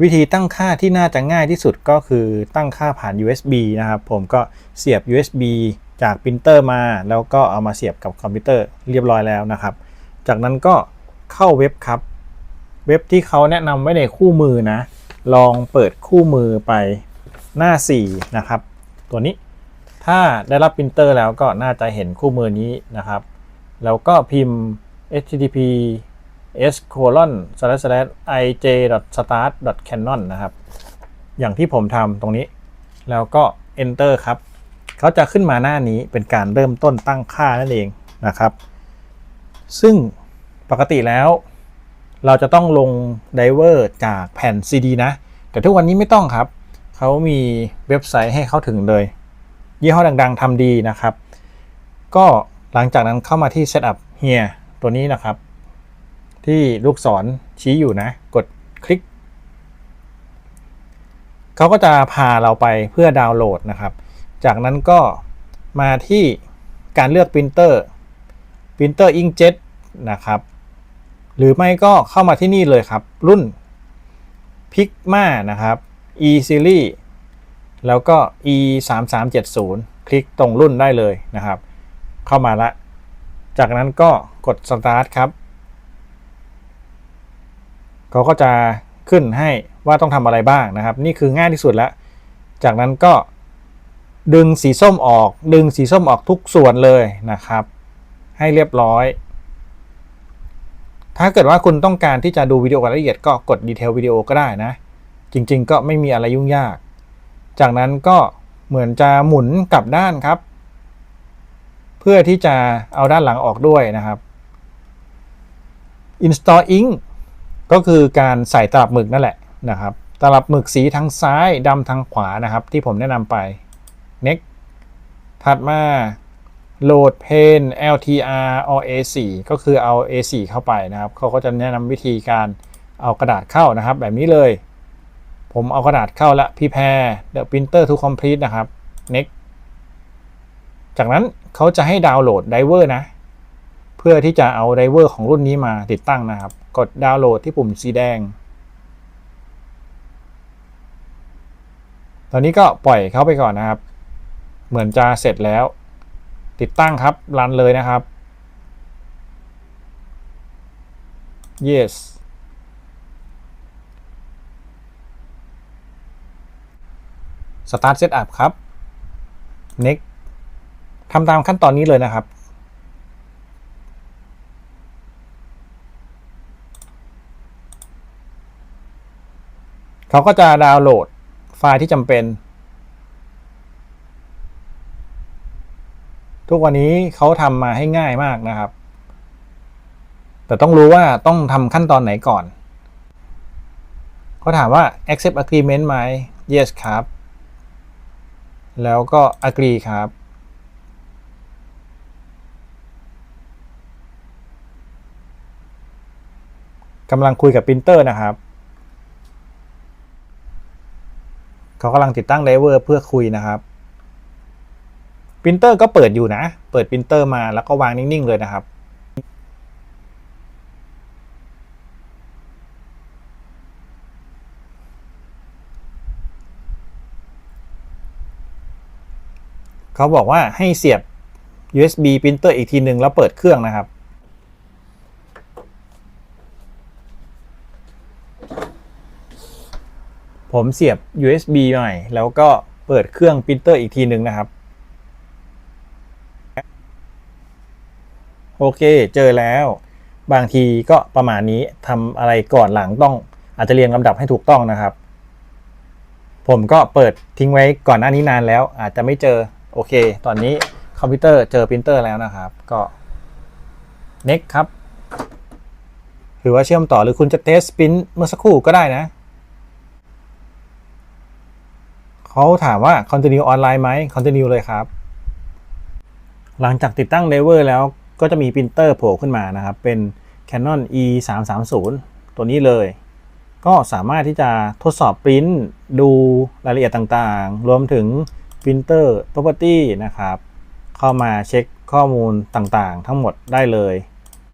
วิธีตั้งค่าที่น่าจะง่ายที่สุดก็คือตั้งค่าผ่าน USB นะครับผมก็เสียบ USB จากปรินเตอร์มาแล้วก็เอามาเสียบกับคอมพิวเตอร์เรียบร้อยแล้วนะครับจากนั้นก็เข้าเว็บครับเว็บที่เขาแนะนำไว้ในคู่มือนะลองเปิดคู่มือไปหน้า4นะครับตัวนี้ถ้าได้รับปรินเตอร์แล้วก็น่าจะเห็นคู่มือนี้นะครับแล้วก็พิมพ์ https://ij.start.canon นะครับอย่างที่ผมทำตรงนี้แล้วก็ enter ครับเขาจะขึ้นมาหน้านี้เป็นการเริ่มต้นตั้งค่านั่นเองนะครับซึ่งปกติแล้วเราจะต้องลงไดเวอร์จากแผ่น CD นะแต่ทุกวันนี้ไม่ต้องครับเขามีเว็บไซต์ให้เข้าถึงเลยยี่ห้อดังๆทำดีนะครับก็หลังจากนั้นเข้ามาที่ Setup Here ตัวนี้นะครับที่ลูกศรชี้อยู่นะกดคลิกเขาก็จะพาเราไปเพื่อดาวน์โหลดนะครับจากนั้นก็มาที่การเลือกปรินเตอร์inkjet นะครับหรือไม่ก็เข้ามาที่นี่เลยครับรุ่น Pigma นะครับ E Series แล้วก็ E 3370คลิกตรงรุ่นได้เลยนะครับเข้ามาละจากนั้นก็กด Start ครับเขาก็จะขึ้นให้ว่าต้องทำอะไรบ้างนะครับนี่คือง่ายที่สุดแล้วจากนั้นก็ดึงสีส้มออกทุกส่วนเลยนะครับให้เรียบร้อยถ้าเกิดว่าคุณต้องการที่จะดูวิดีโอรายละเอียดก็กดดีเทลวิดีโอก็ได้นะจริงๆก็ไม่มีอะไรยุ่งยากจากนั้นก็เหมือนจะหมุนกลับด้านครับเพื่อที่จะเอาด้านหลังออกด้วยนะครับ Install Ink ก็คือการใส่ตลับหมึกนั่นแหละนะครับตลับหมึกสีทางซ้ายดำทางขวานะครับที่ผมแนะนำไป Next ถัดมาโหลดเพน LTR or A4 ก็คือเอา A4 เข้าไปนะครับเขาก็จะแนะนำวิธีการเอากระดาษเข้านะครับแบบนี้เลยผมเอากระดาษเข้าละ Prepare the printer to complete นะครับ Next จากนั้นเขาจะให้ดาวน์โหลดไดเวอร์นะเพื่อที่จะเอาไดเวอร์ของรุ่นนี้มาติดตั้งนะครับกดดาวน์โหลดที่ปุ่มสีแดงตอนนี้ก็ปล่อยเขาไปก่อนนะครับเหมือนจะเสร็จแล้วติดตั้งครับรันเลยนะครับ yes start setup ครับ next ทำตามขั้นตอนนี้เลยนะครับเขาก็จะดาวน์โหลดไฟล์ที่จำเป็นทุกวันนี้เขาทำมาให้ง่ายมากนะครับแต่ต้องรู้ว่าต้องทำขั้นตอนไหนก่อนเขาถามว่า accept agreement ไหม yes ครับแล้วก็ agree ครับกำลังคุยกับปรินเตอร์นะครับเขากำลังติดตั้งไดเวอร์เพื่อคุยนะครับปรินเตอร์ก็เปิดอยู่นะเปิดปรินเตอร์มาแล้วก็วางนิ่งๆเลยนะครับเขาบอกว่าให้เสียบ USB ปรินเตอร์อีกทีหนึ่งแล้วเปิดเครื่องนะครับผมเสียบ USB ใหม่แล้วก็เปิดเครื่องปรินเตอร์อีกทีหนึ่งนะครับโอเคเจอแล้วบางทีก็ประมาณนี้ทำอะไรก่อนหลังต้องอาจจะเรียงลำดับให้ถูกต้องนะครับผมก็เปิดทิ้งไว้ก่อนหน้านี้นานแล้วอาจจะไม่เจอโอเคตอนนี้คอมพิวเตอร์เจอปรินเตอร์แล้วนะครับก็ next ครับหรือว่าเชื่อมต่อหรือคุณจะเทสปรินเมื่อสักครู่ก็ได้นะเขาถามว่า continue online ไหม continue เลยครับหลังจากติดตั้งไดเวอร์แล้วก็จะมีปรินเตอร์โผล่ขึ้นมานะครับเป็น Canon E 330ตัวนี้เลยก็สามารถที่จะทดสอบปริ้นดูรายละเอียดต่างๆรวมถึงปรินเตอร์ property นะครับเข้ามาเช็คข้อมูลต่างๆทั้งหมดได้เลย